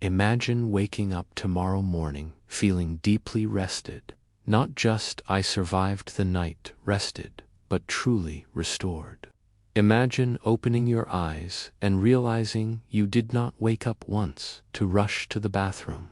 Imagine waking up tomorrow morning feeling deeply rested. Not just "I survived the night" rested, but truly restored. Imagine opening your eyes and realizing you did not wake up once to rush to the bathroom.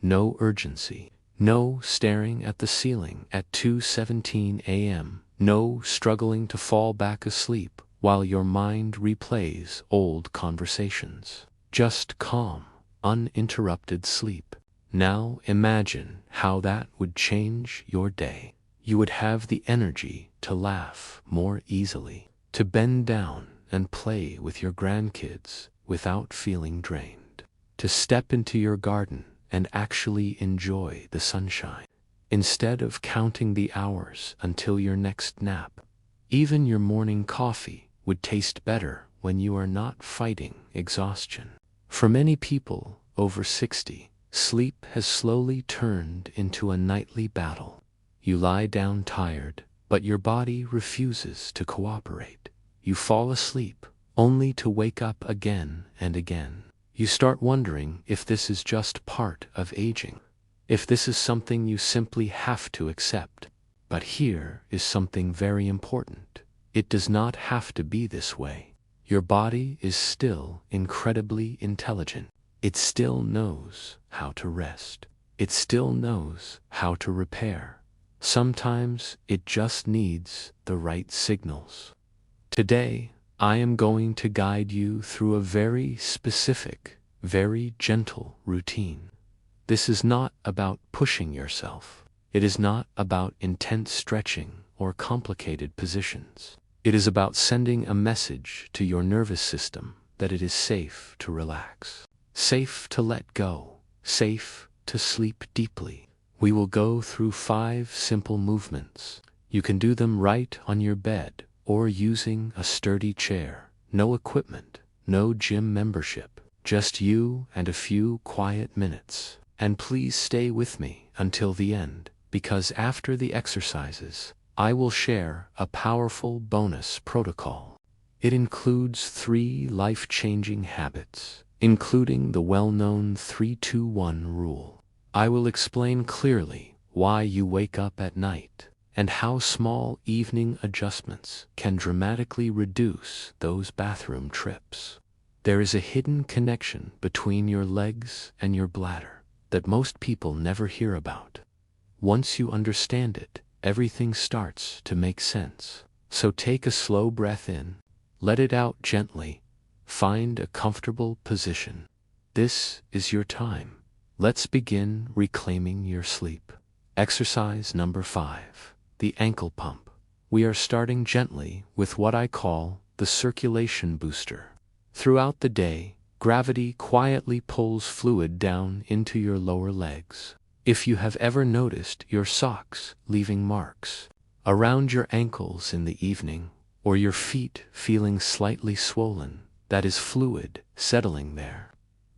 No urgency. No staring at the ceiling at 2:17 a.m. No struggling to fall back asleep while your mind replays old conversations. Just calm, uninterrupted sleep. Now imagine how that would change your day. You would have the energy to laugh more easily, to bend down and play with your grandkids without feeling drained, to step into your garden and actually enjoy the sunshine, instead of counting the hours until your next nap. Even your morning coffee would taste better when you are not fighting exhaustion. For many people over 60, sleep has slowly turned into a nightly battle. You lie down tired, but your body refuses to cooperate. You fall asleep, only to wake up again and again. You start wondering if this is just part of aging, if this is something you simply have to accept. But here is something very important. It does not have to be this way. Your body is still incredibly intelligent. It still knows how to rest. It still knows how to repair. Sometimes it just needs the right signals. Today, I am going to guide you through a very specific, very gentle routine. This is not about pushing yourself. It is not about intense stretching or complicated positions. It is about sending a message to your nervous system that it is safe to relax, safe to let go, safe to sleep deeply. We will go through 5 simple movements. You can do them right on your bed or using a sturdy chair. No equipment, no gym membership, just you and a few quiet minutes. And please stay with me until the end, because after the exercises, I will share a powerful bonus protocol. It includes 3 life-changing habits, including the well-known 3-2-1 rule. I will explain clearly why you wake up at night and how small evening adjustments can dramatically reduce those bathroom trips. There is a hidden connection between your legs and your bladder that most people never hear about. Once you understand it, everything starts to make sense. So take a slow breath in, let it out gently, find a comfortable position. This is your time. Let's begin reclaiming your sleep. Exercise number 5, the ankle pump. We are starting gently with what I call the circulation booster. Throughout the day, gravity quietly pulls fluid down into your lower legs. If you have ever noticed your socks leaving marks around your ankles in the evening, or your feet feeling slightly swollen, that is fluid settling there.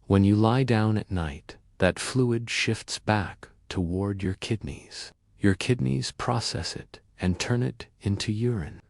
When you lie down at night, that fluid shifts back toward your kidneys. Your kidneys process it and turn it into urine.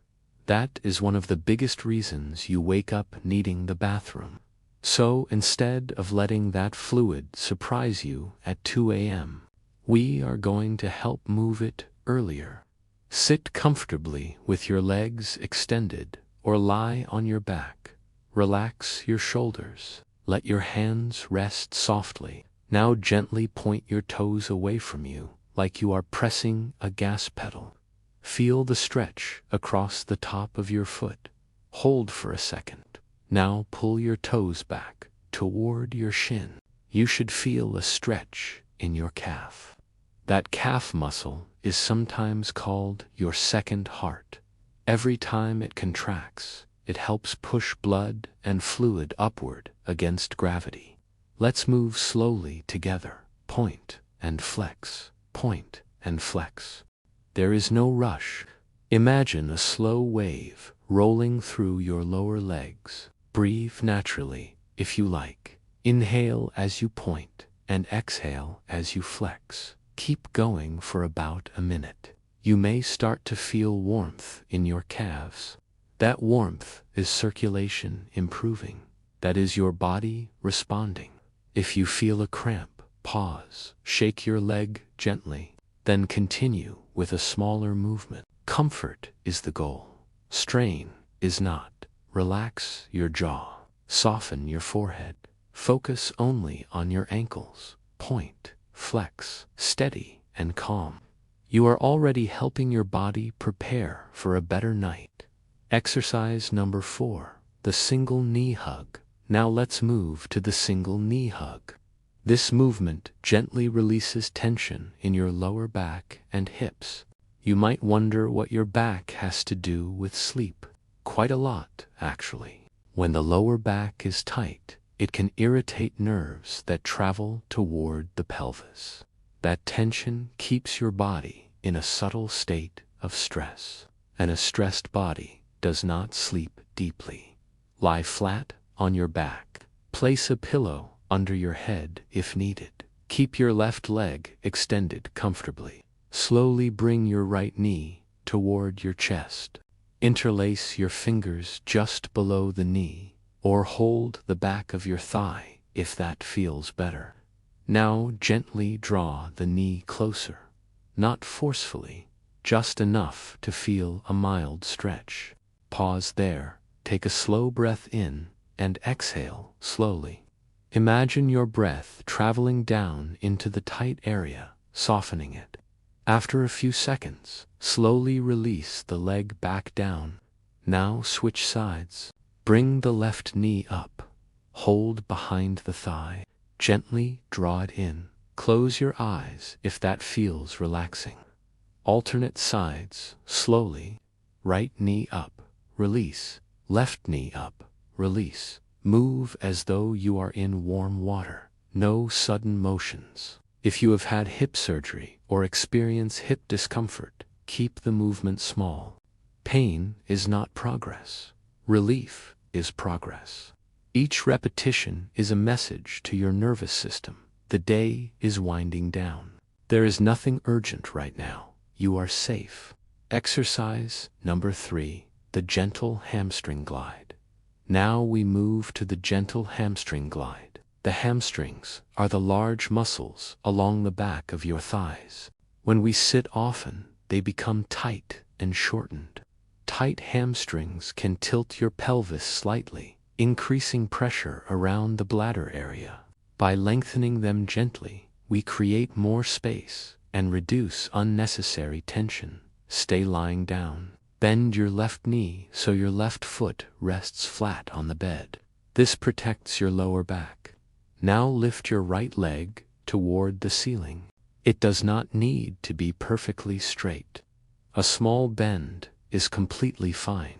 That is one of the biggest reasons you wake up needing the bathroom. So instead of letting that fluid surprise you at 2 a.m., we are going to help move it earlier. Sit comfortably with your legs extended or lie on your back. Relax your shoulders. Let your hands rest softly. Now gently point your toes away from you, like you are pressing a gas pedal. Feel the stretch across the top of your foot. Hold for a second. Now pull your toes back toward your shin. You should feel a stretch in your calf. That calf muscle is sometimes called your second heart. Every time it contracts, it helps push blood and fluid upward against gravity. Let's move slowly together. Point and flex, point and flex. There is no rush. Imagine a slow wave rolling through your lower legs. Breathe naturally, if you like. Inhale as you point and exhale as you flex. Keep going for about a minute. You may start to feel warmth in your calves. That warmth is circulation improving. That is your body responding. If you feel a cramp, pause, shake your leg gently, then continue with a smaller movement. Comfort is the goal. Strain is not. Relax your jaw. Soften your forehead. Focus only on your ankles. Point, flex, steady, and calm. You are already helping your body prepare for a better night. Exercise number 4, the single knee hug. Now let's move to the single knee hug. This movement gently releases tension in your lower back and hips. You might wonder what your back has to do with sleep. Quite a lot, actually. When the lower back is tight, it can irritate nerves that travel toward the pelvis. That tension keeps your body in a subtle state of stress, and a stressed body does not sleep deeply. Lie flat on your back. Place a pillow under your head if needed. Keep your left leg extended comfortably. Slowly bring your right knee toward your chest. Interlace your fingers just below the knee, or hold the back of your thigh if that feels better. Now gently draw the knee closer. Not forcefully, just enough to feel a mild stretch. Pause there, take a slow breath in, and exhale slowly. Imagine your breath traveling down into the tight area, softening it. After a few seconds, slowly release the leg back down. Now switch sides. Bring the left knee up. Hold behind the thigh. Gently draw it in. Close your eyes if that feels relaxing. Alternate sides, slowly. Right knee up, release. Left knee up, release. Move as though you are in warm water. No sudden motions. If you have had hip surgery or experience hip discomfort, keep the movement small. Pain is not progress. Relief is progress. Each repetition is a message to your nervous system. The day is winding down. There is nothing urgent right now. You are safe. Exercise number 3, the gentle hamstring glide. Now we move to the gentle hamstring glide. The hamstrings are the large muscles along the back of your thighs. When we sit often, they become tight and shortened. Tight hamstrings can tilt your pelvis slightly, increasing pressure around the bladder area. By lengthening them gently, we create more space and reduce unnecessary tension. Stay lying down. Bend your left knee so your left foot rests flat on the bed. This protects your lower back. Now lift your right leg toward the ceiling. It does not need to be perfectly straight. A small bend is completely fine.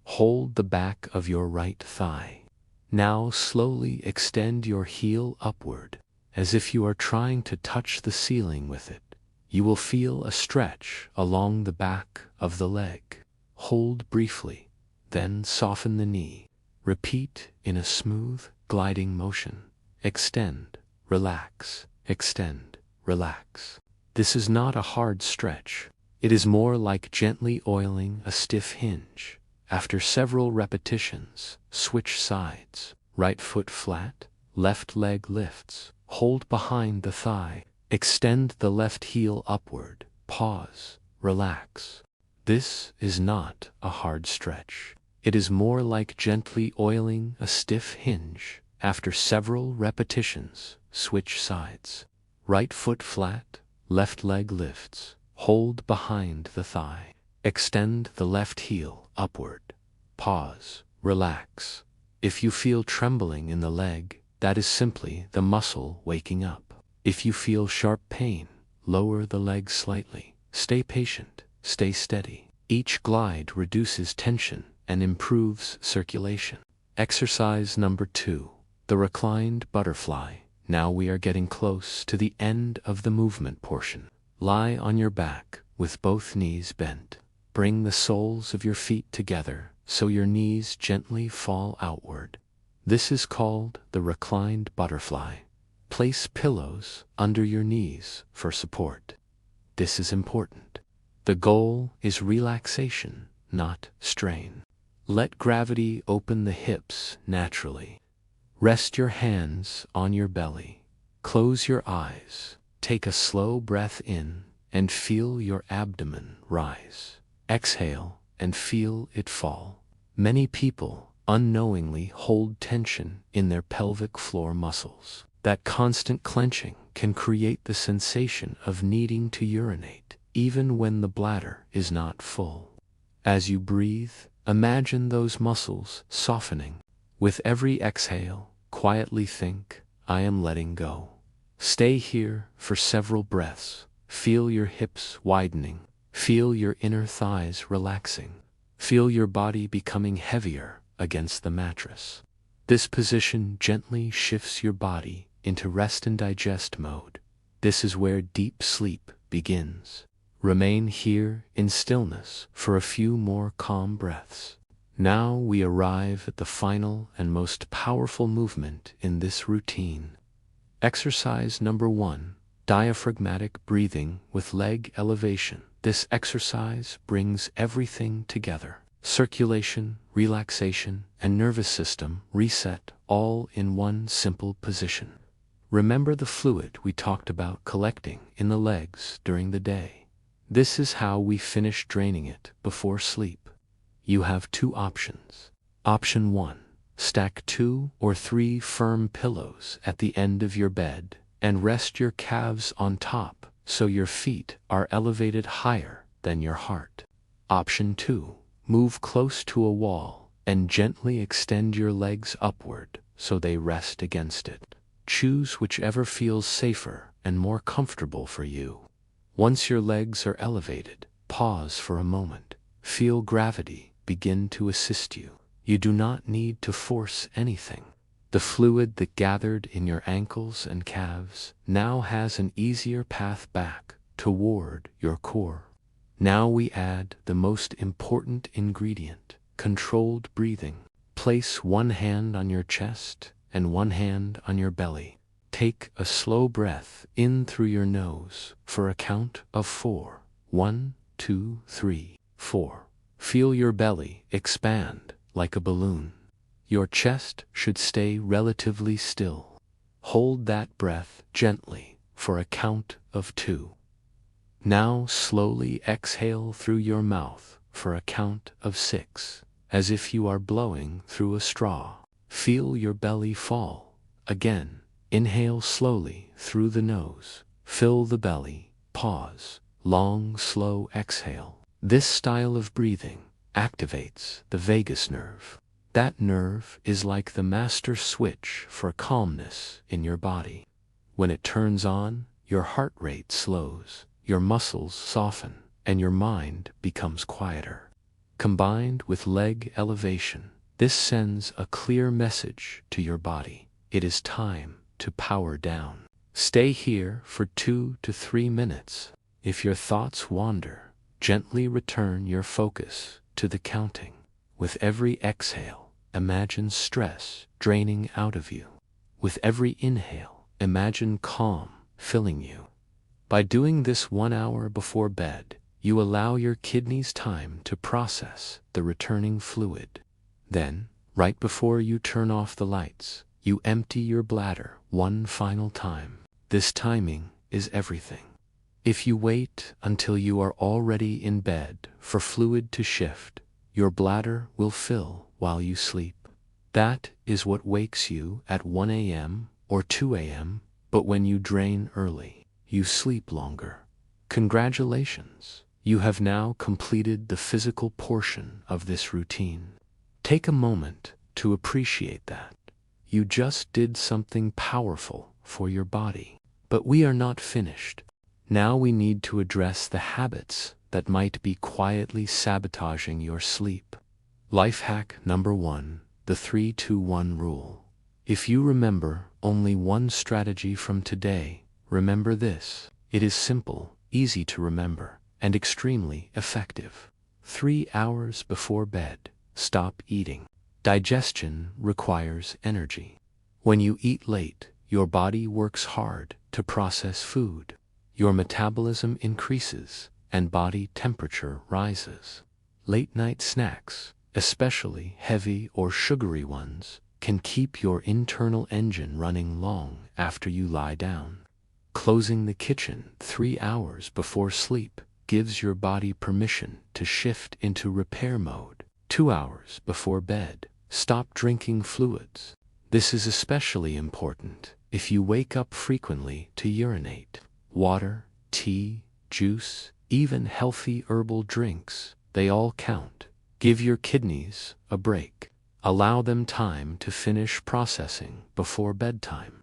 Hold the back of your right thigh. Now slowly extend your heel upward, as if you are trying to touch the ceiling with it. You will feel a stretch along the back of the leg. Hold briefly, then soften the knee. Repeat in a smooth, gliding motion. Extend, relax, extend, relax. This is not a hard stretch. It is more like gently oiling a stiff hinge. After several repetitions, switch sides. Right foot flat, left leg lifts. Hold behind the thigh. Extend the left heel upward. Pause, relax. This is not a hard stretch. It is more like gently oiling a stiff hinge. After several repetitions, switch sides. Right foot flat, left leg lifts. Hold behind the thigh. Extend the left heel upward. Pause, relax. If you feel trembling in the leg, that is simply the muscle waking up. If you feel sharp pain, lower the leg slightly. Stay patient, stay steady. Each glide reduces tension and improves circulation. Exercise number 2, the reclined butterfly. Now we are getting close to the end of the movement portion. Lie on your back with both knees bent. Bring the soles of your feet together so your knees gently fall outward. This is called the reclined butterfly. Place pillows under your knees for support. This is important. The goal is relaxation, not strain. Let gravity open the hips naturally. Rest your hands on your belly. Close your eyes. Take a slow breath in and feel your abdomen rise. Exhale and feel it fall. Many people unknowingly hold tension in their pelvic floor muscles. That constant clenching can create the sensation of needing to urinate, even when the bladder is not full. As you breathe, imagine those muscles softening. With every exhale, quietly think, I am letting go. Stay here for several breaths. Feel your hips widening. Feel your inner thighs relaxing. Feel your body becoming heavier against the mattress. This position gently shifts your body into rest and digest mode. This is where deep sleep begins. Remain here in stillness for a few more calm breaths. Now we arrive at the final and most powerful movement in this routine. Exercise number 1, diaphragmatic breathing with leg elevation. This exercise brings everything together. Circulation, relaxation, and nervous system reset all in one simple position. Remember the fluid we talked about collecting in the legs during the day. This is how we finish draining it before sleep. You have 2 options. Option 1. Stack 2 or 3 firm pillows at the end of your bed and rest your calves on top so your feet are elevated higher than your heart. Option 2. Move close to a wall and gently extend your legs upward so they rest against it. Choose whichever feels safer and more comfortable for you. Once your legs are elevated, pause for a moment. Feel gravity begin to assist you. You do not need to force anything. The fluid that gathered in your ankles and calves now has an easier path back toward your core. Now we add the most important ingredient, controlled breathing. Place one hand on your chest and one hand on your belly. Take a slow breath in through your nose for a count of 4. 1, 2, 3, 4. Feel your belly expand like a balloon. Your chest should stay relatively still. Hold that breath gently for a count of 2. Now slowly exhale through your mouth for a count of 6, as if you are blowing through a straw. Feel your belly fall. Again, inhale slowly through the nose. Fill the belly. Pause. Long, slow exhale. This style of breathing activates the vagus nerve. That nerve is like the master switch for calmness in your body. When it turns on, your heart rate slows, your muscles soften, and your mind becomes quieter. Combined with leg elevation, this sends a clear message to your body. It is time to power down. Stay here for 2 to 3 minutes. If your thoughts wander, gently return your focus to the counting. With every exhale, imagine stress draining out of you. With every inhale, imagine calm filling you. By doing this 1 hour before bed, you allow your kidneys time to process the returning fluid. Then, right before you turn off the lights, you empty your bladder one final time. This timing is everything. If you wait until you are already in bed for fluid to shift, your bladder will fill while you sleep. That is what wakes you at 1 a.m. or 2 a.m., but when you drain early, you sleep longer. Congratulations, you have now completed the physical portion of this routine. Take a moment to appreciate that. You just did something powerful for your body. But we are not finished. Now we need to address the habits that might be quietly sabotaging your sleep. Life hack number 1, the 3-2-1 rule. If you remember only one strategy from today, remember this. It is simple, easy to remember, and extremely effective. 3 hours before bed, stop eating. Digestion requires energy. When you eat late, your body works hard to process food. Your metabolism increases and body temperature rises. Late night snacks, especially heavy or sugary ones, can keep your internal engine running long after you lie down. Closing the kitchen 3 hours before sleep gives your body permission to shift into repair mode. 2 hours before bed, stop drinking fluids. This is especially important if you wake up frequently to urinate. Water, tea, juice, even healthy herbal drinks, they all count. Give your kidneys a break. Allow them time to finish processing before bedtime.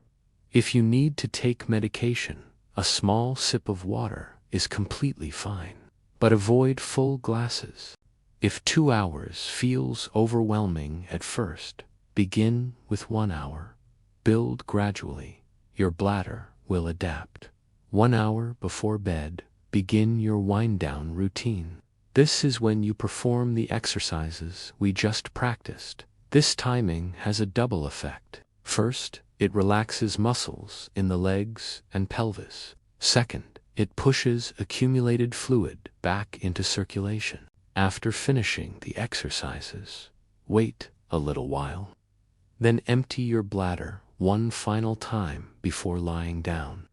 If you need to take medication, a small sip of water is completely fine, but avoid full glasses. If 2 hours feels overwhelming at first, begin with 1 hour. Build gradually. Your bladder will adapt. 1 hour before bed, begin your wind-down routine. This is when you perform the exercises we just practiced. This timing has a double effect. First, it relaxes muscles in the legs and pelvis. Second, it pushes accumulated fluid back into circulation. After finishing the exercises, wait a little while. Then empty your bladder one final time before lying down.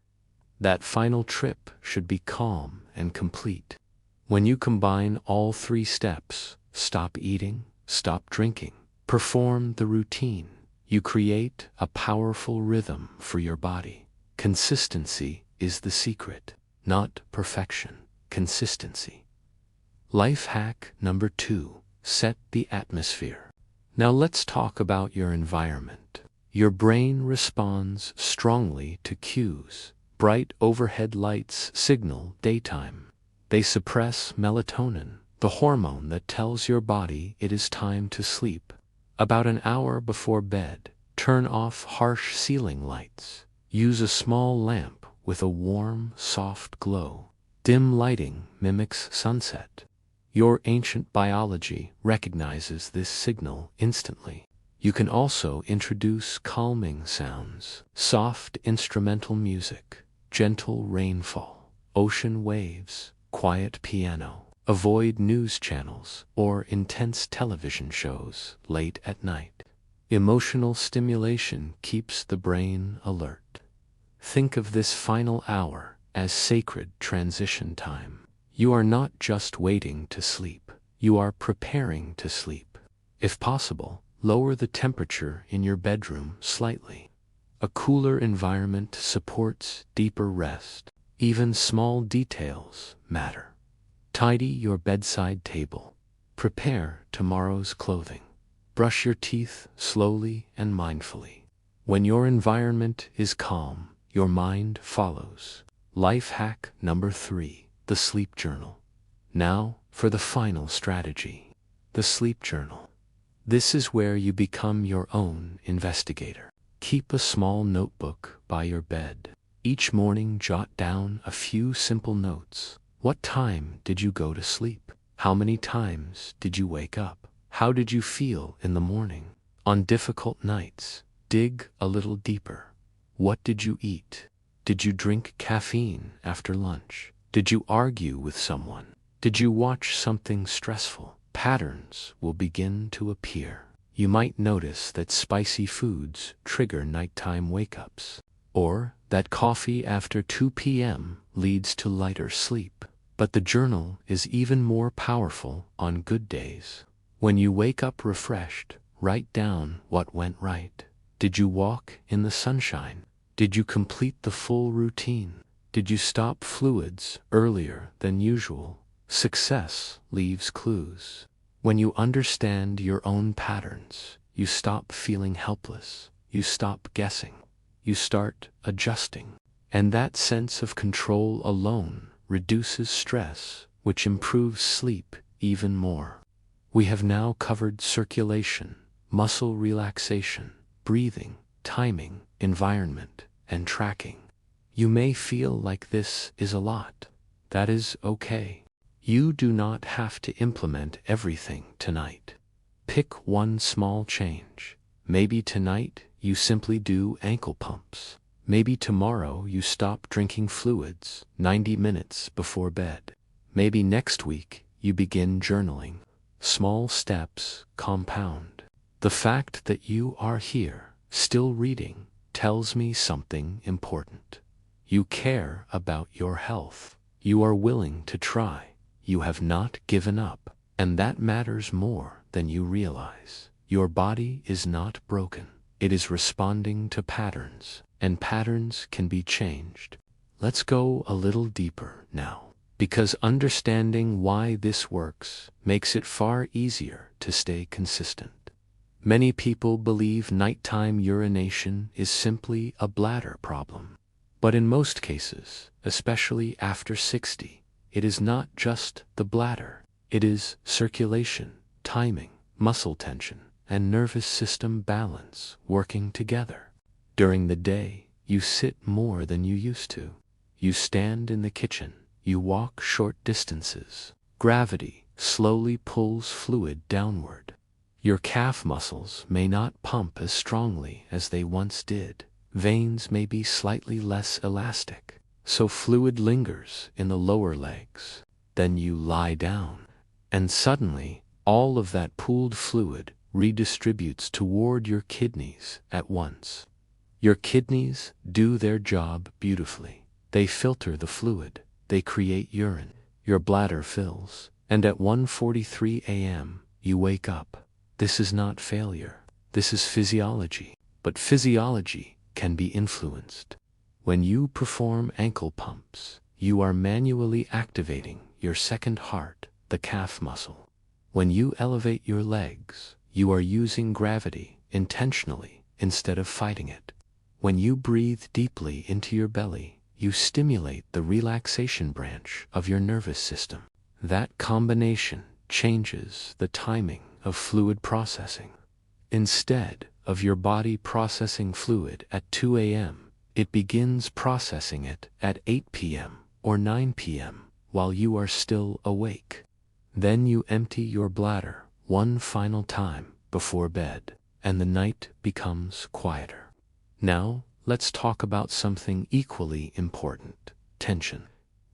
That final trip should be calm and complete. When you combine all 3 steps, stop eating, stop drinking, perform the routine, you create a powerful rhythm for your body. Consistency is the secret, not perfection. Consistency. Life hack number 2, set the atmosphere. Now let's talk about your environment. Your brain responds strongly to cues. Bright overhead lights signal daytime. They suppress melatonin, the hormone that tells your body it is time to sleep. About an hour before bed, turn off harsh ceiling lights. Use a small lamp with a warm, soft glow. Dim lighting mimics sunset. Your ancient biology recognizes this signal instantly. You can also introduce calming sounds, soft instrumental music, gentle rainfall, ocean waves, quiet piano. Avoid news channels or intense television shows late at night. Emotional stimulation keeps the brain alert. Think of this final hour as sacred transition time. You are not just waiting to sleep, you are preparing to sleep. If possible, lower the temperature in your bedroom slightly. A cooler environment supports deeper rest. Even small details matter. Tidy your bedside table. Prepare tomorrow's clothing. Brush your teeth slowly and mindfully. When your environment is calm, your mind follows. Life hack number 3, the sleep journal. Now for the final strategy, the sleep journal. This is where you become your own investigator. Keep a small notebook by your bed. Each morning jot down a few simple notes. What time did you go to sleep? How many times did you wake up? How did you feel in the morning? On difficult nights, dig a little deeper. What did you eat? Did you drink caffeine after lunch? Did you argue with someone? Did you watch something stressful? Patterns will begin to appear. You might notice that spicy foods trigger nighttime wake-ups, or that coffee after 2 p.m. leads to lighter sleep. But the journal is even more powerful on good days. When you wake up refreshed, write down what went right. Did you walk in the sunshine? Did you complete the full routine? Did you stop fluids earlier than usual? Success leaves clues. When you understand your own patterns, you stop feeling helpless. You stop guessing. You start adjusting. And that sense of control alone reduces stress, which improves sleep even more. We have now covered circulation, muscle relaxation, breathing, timing, environment, and tracking. You may feel like this is a lot. That is okay. You do not have to implement everything tonight. Pick one small change. Maybe tonight you simply do ankle pumps. Maybe tomorrow you stop drinking fluids 90 minutes before bed. Maybe next week you begin journaling. Small steps compound. The fact that you are here, still reading, tells me something important. You care about your health. You are willing to try. You have not given up. And that matters more than you realize. Your body is not broken. It is responding to patterns, and patterns can be changed. Let's go a little deeper now, because understanding why this works makes it far easier to stay consistent. Many people believe nighttime urination is simply a bladder problem. But in most cases, especially after 60, it is not just the bladder. It is circulation, timing, muscle tension, and nervous system balance working together. During the day, you sit more than you used to. You stand in the kitchen. You walk short distances. Gravity slowly pulls fluid downward. Your calf muscles may not pump as strongly as they once did. Veins may be slightly less elastic, so fluid lingers in the lower legs. Then you lie down, and suddenly all of that pooled fluid redistributes toward your kidneys at once. Your kidneys do their job beautifully. They filter the fluid. They create urine. Your bladder fills, and at 1:43 a.m. you wake up. This is not failure. This is physiology. But physiology can be influenced. When you perform ankle pumps, you are manually activating your second heart, the calf muscle. When you elevate your legs, you are using gravity intentionally instead of fighting it. When you breathe deeply into your belly, you stimulate the relaxation branch of your nervous system. That combination changes the timing of fluid processing. Instead of your body processing fluid at 2 a.m., it begins processing it at 8 p.m. or 9 p.m. while you are still awake. Then you empty your bladder one final time before bed, and the night becomes quieter. Now, let's talk about something equally important: tension.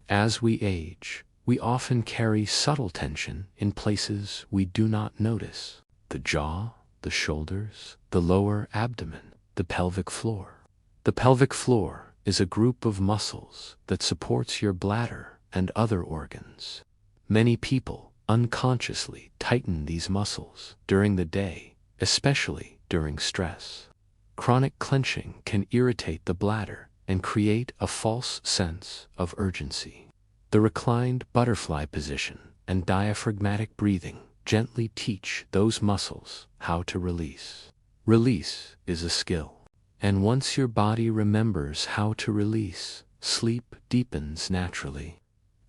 As we age, we often carry subtle tension in places we do not notice: the jaw, the shoulders, the lower abdomen, the pelvic floor. The pelvic floor is a group of muscles that supports your bladder and other organs. Many people unconsciously tighten these muscles during the day, especially during stress. Chronic clenching can irritate the bladder and create a false sense of urgency. The reclined butterfly position and diaphragmatic breathing gently teach those muscles how to release. Release is a skill. And once your body remembers how to release, sleep deepens naturally.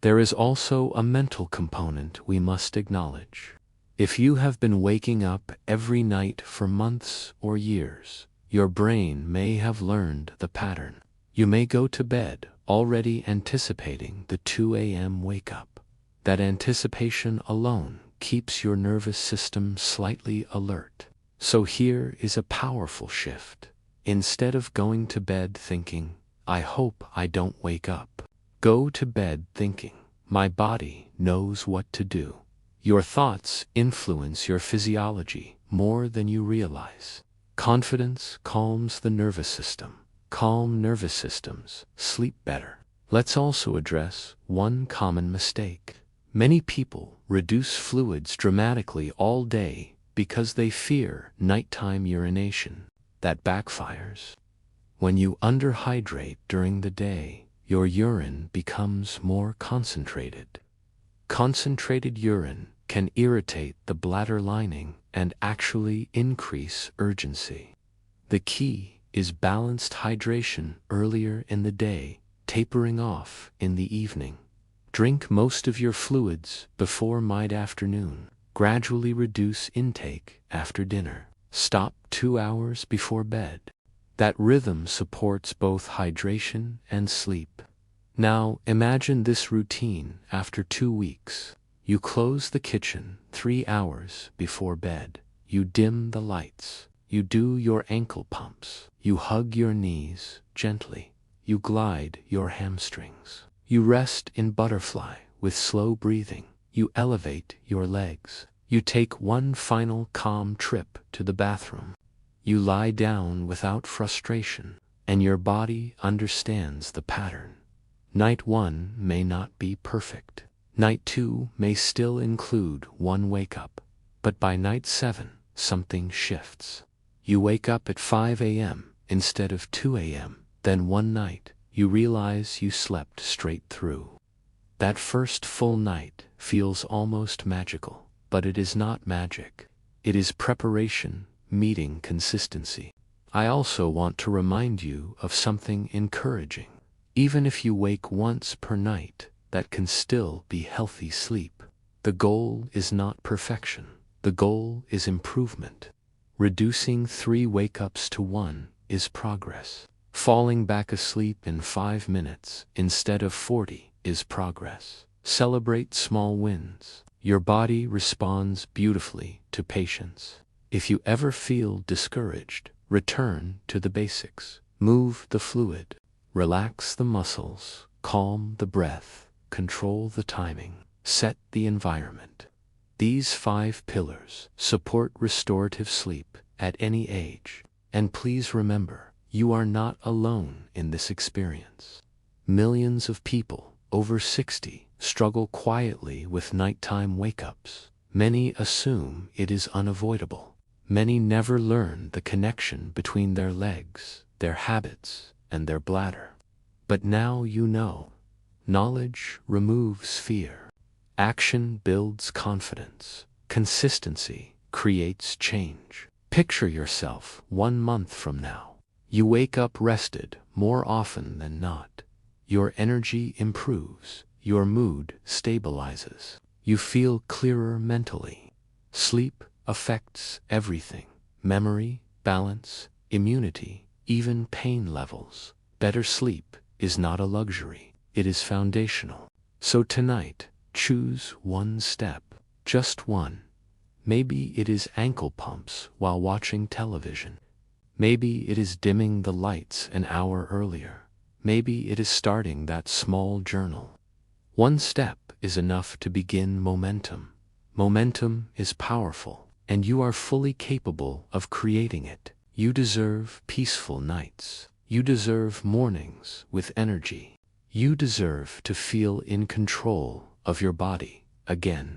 There is also a mental component we must acknowledge. If you have been waking up every night for months or years, your brain may have learned the pattern. You may go to bed already anticipating the 2 a.m. wake-up. That anticipation alone keeps your nervous system slightly alert. So here is a powerful shift. Instead of going to bed thinking, "I hope I don't wake up," go to bed thinking, "My body knows what to do." Your thoughts influence your physiology more than you realize. Confidence calms the nervous system. Calm nervous systems sleep better. Let's also address one common mistake. Many people reduce fluids dramatically all day because they fear nighttime urination. That backfires. When you underhydrate during the day, your urine becomes more concentrated. Concentrated urine can irritate the bladder lining and actually increase urgency. The key is balanced hydration earlier in the day, tapering off in the evening. Drink most of your fluids before mid-afternoon. Gradually reduce intake after dinner. Stop 2 hours before bed. That rhythm supports both hydration and sleep. Now imagine this routine after 2 weeks. You close the kitchen 3 hours before bed. You dim the lights. You do your ankle pumps. You hug your knees gently. You glide your hamstrings. You rest in butterfly with slow breathing. You elevate your legs. You take one final calm trip to the bathroom. You lie down without frustration, and your body understands the pattern. Night 1 may not be perfect. Night 2 may still include one wake-up, but by night 7, something shifts. You wake up at 5 a.m. instead of 2 a.m. Then one night, you realize you slept straight through. That first full night feels almost magical, but it is not magic. It is preparation meeting consistency. I also want to remind you of something encouraging. Even if you wake once per night, that can still be healthy sleep. The goal is not perfection. The goal is improvement. Reducing 3 wake-ups to 1 is progress. Falling back asleep in 5 minutes instead of 40 is progress. Celebrate small wins. Your body responds beautifully to patience. If you ever feel discouraged, return to the basics. Move the fluid. Relax the muscles. Calm the breath. Control the timing. Set the environment. These 5 pillars support restorative sleep at any age. And please remember, you are not alone in this experience. Millions of people over 60 struggle quietly with nighttime wake-ups. Many assume it is unavoidable. Many never learn the connection between their legs, their habits, and their bladder. But now you know. Knowledge removes fear. Action builds confidence. Consistency creates change. Picture yourself 1 month from now. You wake up rested more often than not. Your energy improves. Your mood stabilizes. You feel clearer mentally. Sleep affects everything: memory, balance, immunity, even pain levels. Better sleep is not a luxury. It is foundational. So tonight, choose one step. Just one. Maybe it is ankle pumps while watching television. Maybe it is dimming the lights an hour earlier. Maybe it is starting that small journal. One step is enough to begin momentum. Momentum is powerful, and you are fully capable of creating it. You deserve peaceful nights. You deserve mornings with energy. You deserve to feel in control of your body again.